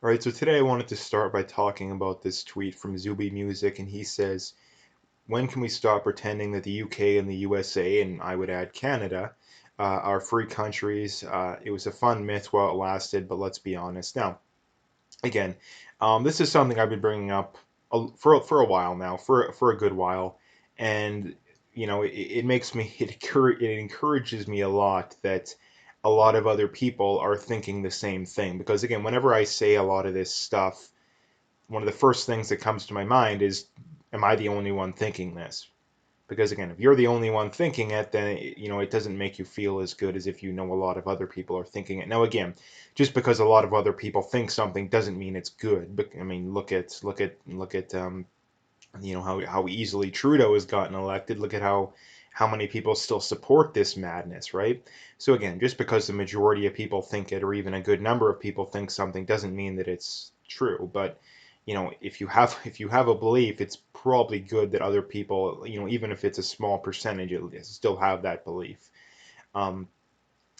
All right, so today I wanted to start by talking about this tweet from Zuby Music, and he says, "When can we stop pretending that the UK and the USA, and I would add Canada, are free countries? It was a fun myth while it lasted, but let's be honest." Now, again, this is something I've been bringing up for a while now, for a good while, and it makes me it encourages me a lot that a lot of other people are thinking the same thing. Because again, whenever I say a lot of this stuff, one of the first things that comes to my mind is, am I the only one thinking this? Because again, if you're the only one thinking it, then it doesn't make you feel as good as if you know a lot of other people are thinking it. Now again, just because a lot of other people think something doesn't mean it's good. But I mean, look at how easily Trudeau has gotten elected. Look at how many people still support this madness, right? So again, just because the majority of people think it, or even a good number of people think something, doesn't mean that it's true. But if you have a belief, it's probably good that other people, even if it's a small percentage, still have that belief. Um,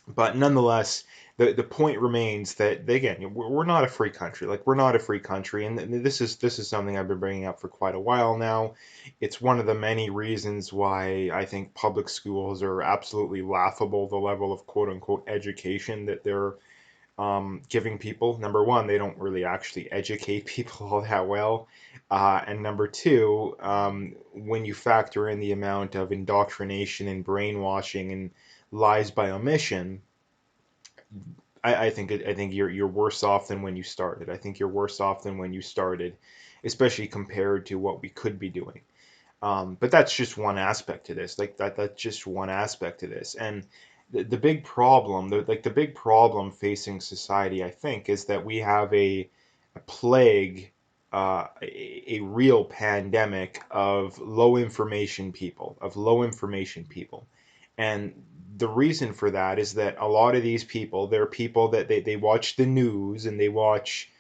but nonetheless, the point remains that again, we're not a free country. Like, we're not a free country, and this is something I've been bringing up for quite a while now. It's one of the many reasons why I think public schools are absolutely laughable. The level of quote unquote education that they're giving people. Number one, they don't really actually educate people all that well. And number two, when you factor in the amount of indoctrination and brainwashing and lies by omission, I think you're worse off than when you started. I think you're worse off than when you started, especially compared to what we could be doing. But that's just one aspect to this. Like that's just one aspect to this. And the big problem, the big problem facing society, I think, is that we have a plague, a real pandemic of low information people. And the reason for that is that a lot of these people, they're people that they watch the news, and they watch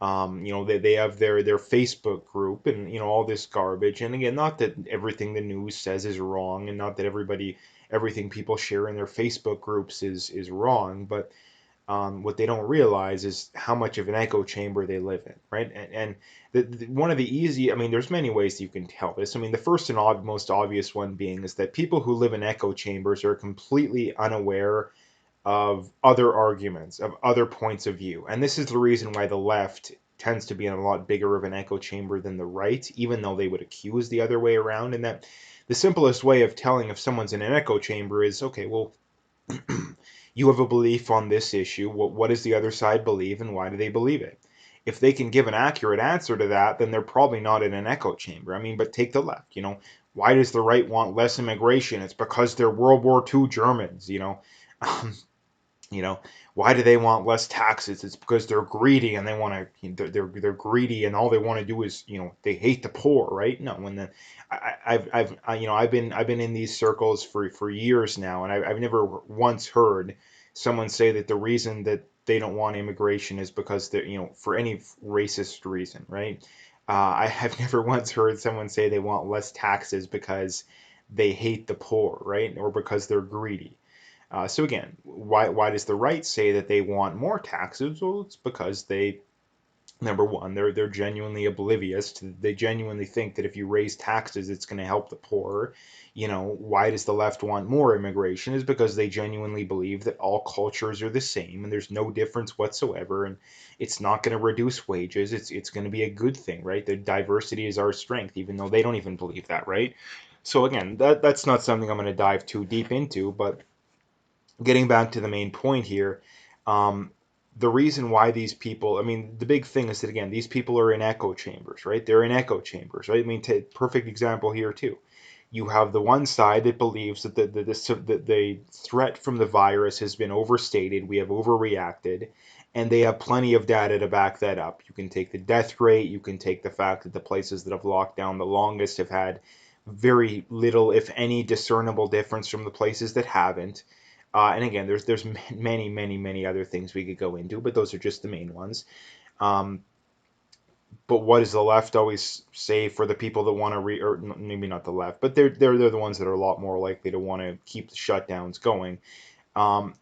they have their Facebook group, and all this garbage. And again, not that everything the news says is wrong, and not that everything people share in their Facebook groups is wrong, but what they don't realize is how much of an echo chamber they live in, right? And one of the easy, I mean, there's many ways you can tell this. I mean, the first and most obvious one being is that people who live in echo chambers are completely unaware of other arguments, of other points of view. And this is the reason why the left tends to be in a lot bigger of an echo chamber than the right, even though they would accuse the other way around. And that the simplest way of telling if someone's in an echo chamber is, okay, well, you have a belief on this issue. What does the other side believe, and why do they believe it? If they can give an accurate answer to that, then they're probably not in an echo chamber. I mean, but take the left. Why does the right want less immigration? It's because they're World War II Germans. Um, you know, why do they want less taxes? It's because they're greedy, and they want to. They're greedy, and all they want to do is, they hate the poor, right? No, when the I've been in these circles for years now, and I've never once heard someone say that the reason that they don't want immigration is because they're, for any racist reason, right? I have never once heard someone say they want less taxes because they hate the poor, right? Or because they're greedy. So again, why does the right say that they want more taxes? Well, it's because number one, they're genuinely oblivious they genuinely think that if you raise taxes, it's going to help the poor. Why does the left want more immigration? Is because they genuinely believe that all cultures are the same, and there's no difference whatsoever, and it's not going to reduce wages. It's going to be a good thing, right? The diversity is our strength, even though they don't even believe that, right? So again, that's not something I'm going to dive too deep into, but getting back to the main point here, um, the reason why these people, I mean, the big thing is that, again, these people are in echo chambers, right? They're in echo chambers, right? I mean, perfect example here, too. You have the one side that believes that the threat from the virus has been overstated, we have overreacted, and they have plenty of data to back that up. You can take the death rate, you can take the fact that the places that have locked down the longest have had very little, if any, discernible difference from the places that haven't. And again, there's many, many, many other things we could go into, but those are just the main ones. Um, but what does the left always say for the people that want to or maybe not the left, but they're the ones that are a lot more likely to want to keep the shutdowns going. Um,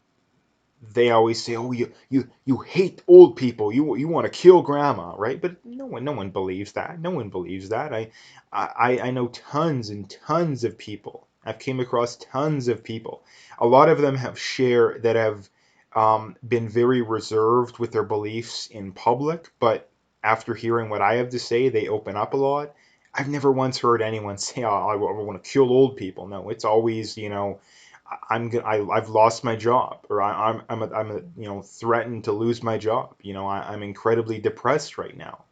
they always say, "Oh, you hate old people. You want to kill grandma, right?" But no one believes that. No one believes that. I know tons and tons of people. I've came across tons of people. A lot of them have been very reserved with their beliefs in public, but after hearing what I have to say, they open up a lot. I've never once heard anyone say, "Oh, I want to kill old people." No, it's always, I've lost my job, or threatened to lose my job. I'm incredibly depressed right now,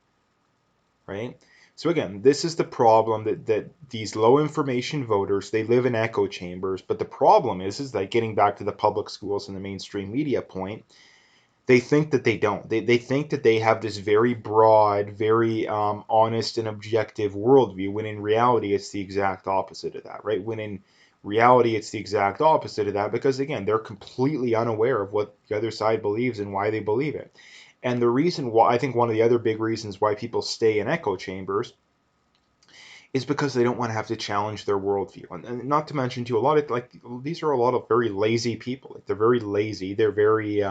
right? So again, this is the problem that these low information voters, they live in echo chambers. But the problem is that, getting back to the public schools and the mainstream media point, they think that they don't. They think that they have this very broad, very honest and objective worldview, when in reality it's the exact opposite of that, right? When in reality it's the exact opposite of that, because again, they're completely unaware of what the other side believes and why they believe it. And the reason why, I think one of the other big reasons why people stay in echo chambers, is because they don't want to have to challenge their worldview. And not to mention, too, a lot of, like, these are a lot of very lazy people. Like, they're very lazy. They're very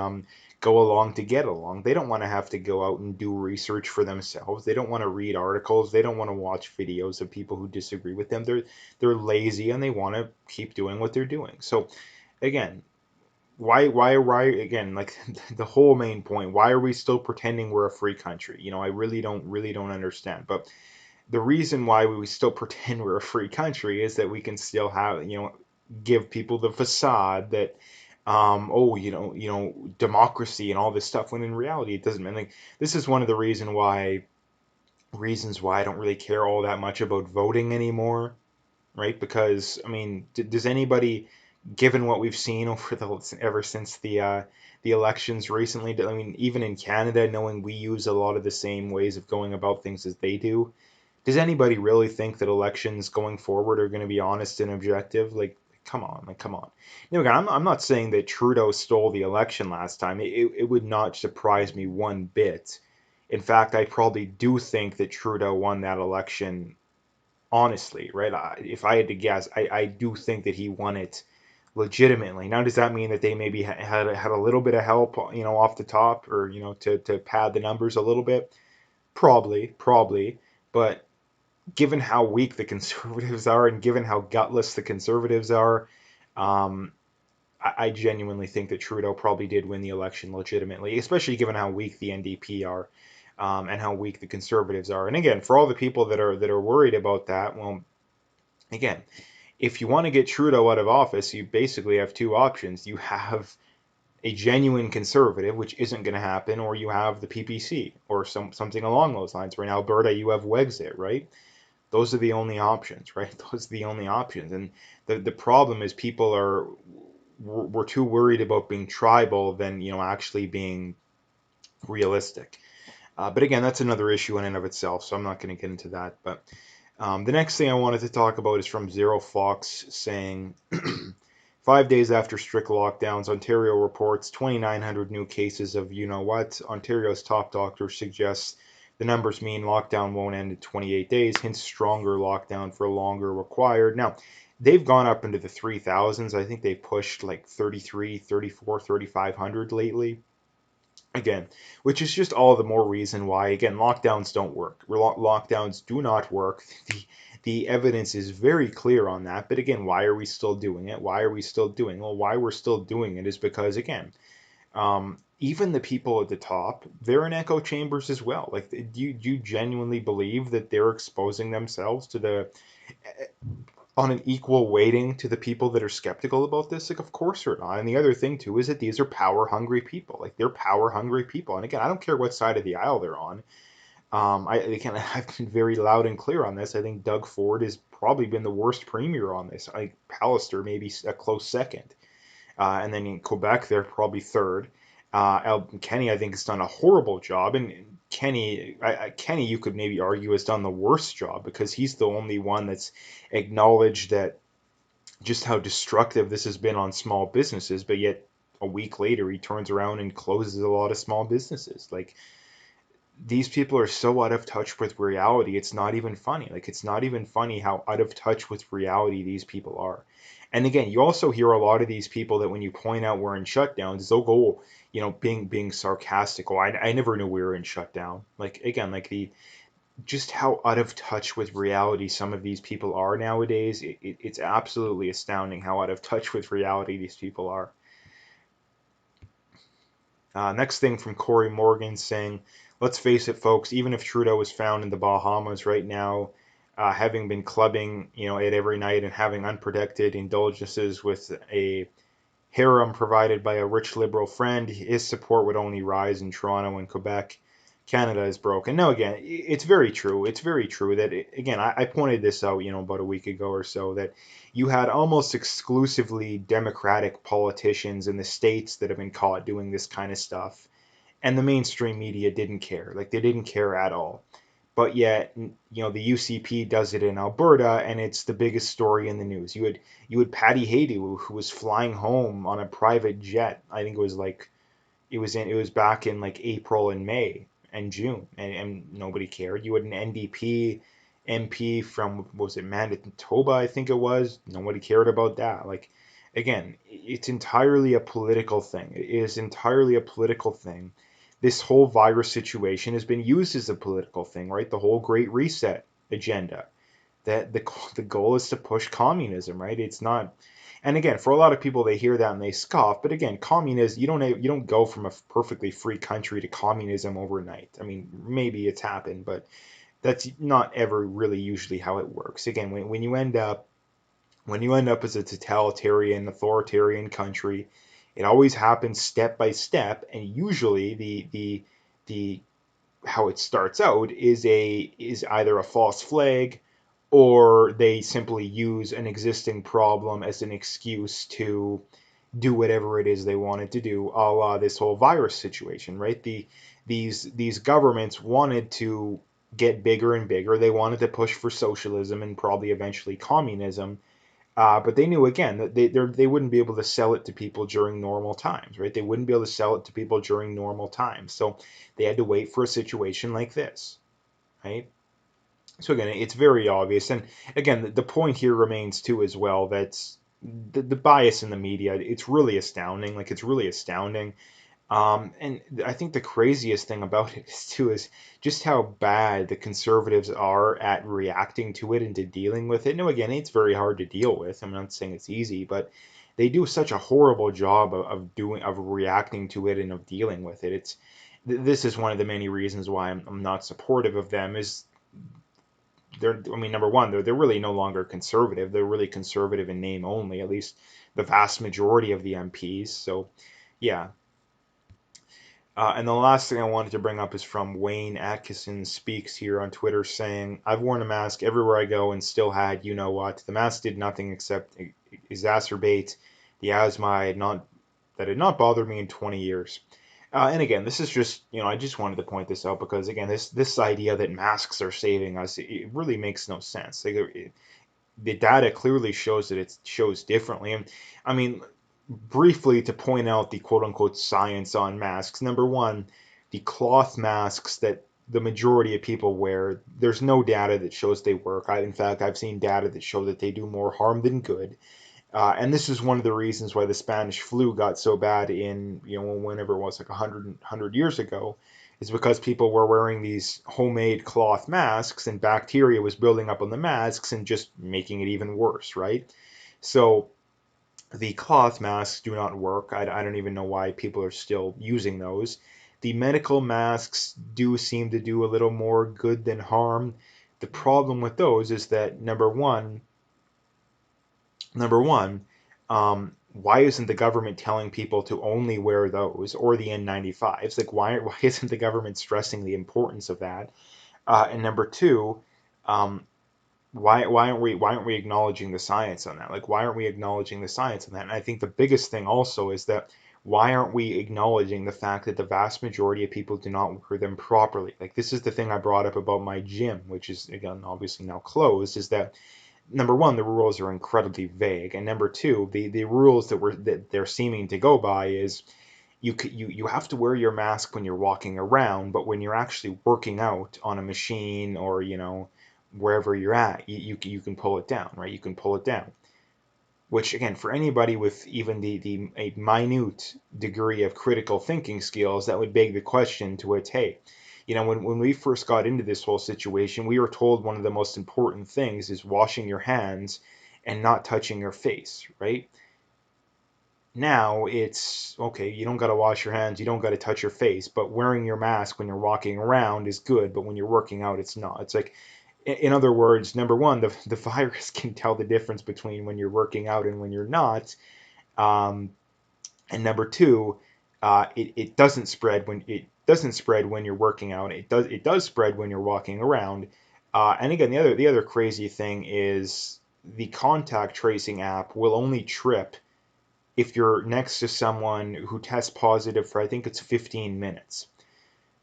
go along to get along. They don't want to have to go out and do research for themselves. They don't want to read articles. They don't want to watch videos of people who disagree with them. They're lazy, and they want to keep doing what they're doing. So again, why again, like, the whole main point, why are we still pretending we're a free country? I really don't understand. But the reason why we still pretend we're a free country is that we can still have, give people the facade that, oh, democracy and all this stuff, when in reality it doesn't. And like, this is one of the reasons why I don't really care all that much about voting anymore, right? Because I mean, does anybody, given what we've seen ever since the elections recently, I mean, even in Canada, knowing we use a lot of the same ways of going about things as they do, does anybody really think that elections going forward are going to be honest and objective? Like, come on, like, come on. Again, I'm not saying that Trudeau stole the election last time. It would not surprise me one bit. In fact, I probably do think that Trudeau won that election honestly, right? If I had to guess, I do think that he won it legitimately. Now, does that mean that they maybe had a little bit of help, off the top, or to pad the numbers a little bit? Probably, but given how weak the conservatives are, and given how gutless the conservatives are, um, I genuinely think that Trudeau probably did win the election legitimately, especially given how weak the NDP are, and how weak the conservatives are. And again, for all the people that are worried about that, well, again, if you want to get Trudeau out of office, you basically have two options. You have a genuine conservative, which isn't going to happen, or you have the PPC, or something along those lines. Right now, Alberta, you have Wexit, right? Those are the only options, right? Those are the only options. And the problem is, people we're too worried about being tribal than, actually being realistic. But again, that's another issue in and of itself, so I'm not going to get into that. But the next thing I wanted to talk about is from Zero Fox, saying 5 days after strict lockdowns, Ontario reports 2,900 new cases of you know what. Ontario's top doctor suggests the numbers mean lockdown won't end in 28 days, hence stronger lockdown for longer required. Now, they've gone up into the 3,000s. I think they pushed like 33, 34, 3,500 lately. Again, which is just all the more reason why, again, lockdowns don't work. Lockdowns do not work. The evidence is very clear on that. But again, why are we still doing it? Why are we still doing it? Well, why we're still doing it is because, again, even the people at the top, they're in echo chambers as well. Like, do you genuinely believe that they're exposing themselves to the on an equal weighting to the people that are skeptical about this? Like, of course they're not. And the other thing too is that these are power hungry people. Like, they're power hungry people. And again, I don't care what side of the aisle they're on. Again, I've been very loud and clear on this. I think Doug Ford has probably been the worst premier on this. I think Pallister maybe a close second. And then in Quebec, they're probably third. Kenny, I think, has done a horrible job, and Kenny, you could maybe argue, has done the worst job, because he's the only one that's acknowledged that just how destructive this has been on small businesses. But yet, a week later, he turns around and closes a lot of small businesses. Like, these people are so out of touch with reality. It's not even funny. Like, it's not even funny how out of touch with reality these people are. And again, you also hear a lot of these people that when you point out we're in shutdowns, they'll go, being sarcastic. Oh, I never knew we were in shutdown. Like, again, like the just how out of touch with reality some of these people are nowadays. It's absolutely astounding how out of touch with reality these people are. Next thing from Corey Morgan saying, let's face it, folks, even if Trudeau was found in the Bahamas right now, having been clubbing, it every night and having unprotected indulgences with a harem provided by a rich liberal friend, his support would only rise in Toronto and Quebec. Canada is broken. No, again, it's very true. It's very true that, again, I pointed this out, about a week ago or so, that you had almost exclusively Democratic politicians in the states that have been caught doing this kind of stuff, and the mainstream media didn't care. Like, they didn't care at all. But yet, the UCP does it in Alberta, and it's the biggest story in the news. You had Patty Haydu, who was flying home on a private jet. I think it was back in like April and May and June, and nobody cared. You had an NDP MP from, what was it, Manitoba, I think it was. Nobody cared about that. Like, again, it's entirely a political thing. It is entirely a political thing. This whole virus situation has been used as a political thing, right? The whole Great Reset agenda. That the goal is to push communism, right? It's not. And again, for a lot of people, they hear that and they scoff. But again, communism, you don't go from a perfectly free country to communism overnight. I mean, maybe it's happened, but that's not ever really usually how it works. Again, when you end up as a totalitarian, authoritarian country, it always happens step by step, and usually the how it starts out is either a false flag, or they simply use an existing problem as an excuse to do whatever it is they wanted to do, a la this whole virus situation, right? These governments wanted to get bigger and bigger. They wanted to push for socialism and probably eventually communism. But they knew, again, that they wouldn't be able to sell it to people during normal times, right? They wouldn't be able to sell it to people during normal times. So they had to wait for a situation like this, right? So again, it's very obvious. And again, the point here remains too as well that the bias in the media, it's really astounding. Like, it's really astounding. And I think the craziest thing about it is too is just how bad the conservatives are at reacting to it and to dealing with it. Now, again, it's very hard to deal with. I'm not saying it's easy, but they do such a horrible job of reacting to it and of dealing with it. This is one of the many reasons why I'm not supportive of them. Is I mean, number one, they're really no longer conservative. They're really conservative in name only, at least the vast majority of the MPs. So, yeah. And the last thing I wanted to bring up is from Wayne Atkinson Speaks here on Twitter, saying, I've worn a mask everywhere I go and still had you know what. The mask did nothing except exacerbate the asthma that had not bothered me in 20 years. And again, this is just, I just wanted to point this out because, again, this idea that masks are saving us, it really makes no sense. Like, the data clearly shows that it shows differently. And I mean, briefly to point out the quote unquote science on masks. Number one, the cloth masks that the majority of people wear, there's no data that shows they work. In fact, I've seen data that show that they do more harm than good. And this is one of the reasons why the Spanish flu got so bad in, whenever it was, like 100 years ago, is because people were wearing these homemade cloth masks and bacteria was building up on the masks and just making it even worse, right? So the cloth masks do not work. I don't even know why people are still using those. The medical masks do seem to do a little more good than harm. The problem with those is that number one, why isn't the government telling people to only wear those or the N95s? Like, why isn't the government stressing the importance of that? And number two, um, why aren't we acknowledging the science on that? Like, why aren't we acknowledging the science on that? And I think the biggest thing also is that why aren't we acknowledging the fact that the vast majority of people do not wear them properly? Like, this is the thing I brought up about my gym, which is, again, obviously now closed, is that number one, the rules are incredibly vague, and number two, the rules that they're seeming to go by is you have to wear your mask when you're walking around, but when you're actually working out on a machine or wherever you're at, you can pull it down, right? You can pull it down. Which again, for anybody with even the a minute degree of critical thinking skills, that would beg the question to which, hey, when we first got into this whole situation, we were told one of the most important things is washing your hands and not touching your face, right? Now it's okay, you don't got to wash your hands, you don't got to touch your face, but wearing your mask when you're walking around is good, but when you're working out, it's not. It's like, in other words, number one, the virus can tell the difference between when you're working out and when you're not. Um, and number two, it doesn't spread when you're working out. It does spread when you're walking around. And again, the other crazy thing is the contact tracing app will only trip if you're next to someone who tests positive for, I think it's 15 minutes.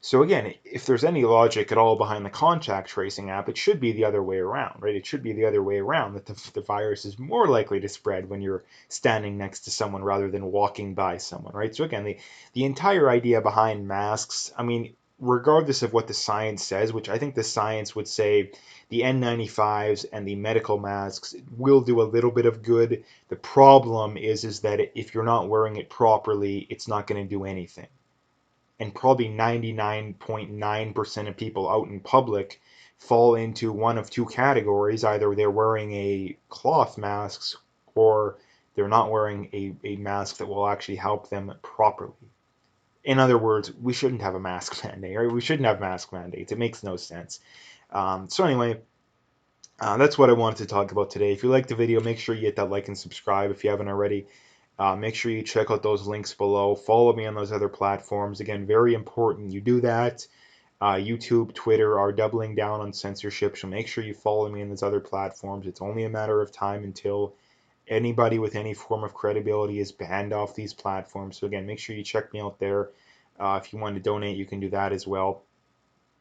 So again, if there's any logic at all behind the contact tracing app, it should be the other way around, right? It should be the other way around, that the virus is more likely to spread when you're standing next to someone rather than walking by someone, right? So again, the entire idea behind masks, I mean, regardless of what the science says, which I think the science would say the N95s and the medical masks will do a little bit of good. The problem is that if you're not wearing it properly, it's not going to do anything. And probably 99.9% of people out in public fall into one of two categories. Either they're wearing a cloth masks or they're not wearing a mask that will actually help them properly. In other words, we shouldn't have a mask mandate, right? We shouldn't have mask mandates. It makes no sense. So anyway, that's what I wanted to talk about today. If you liked the video, make sure you hit that like and subscribe if you haven't already. Make sure you check out those links below. Follow me on those other platforms. Again, very important you do that. YouTube, Twitter are doubling down on censorship, so make sure you follow me on those other platforms. It's only a matter of time until anybody with any form of credibility is banned off these platforms. So again, make sure you check me out there. If you want to donate, you can do that as well.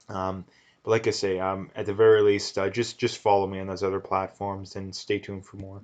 But like I say, at the very least, just follow me on those other platforms and stay tuned for more.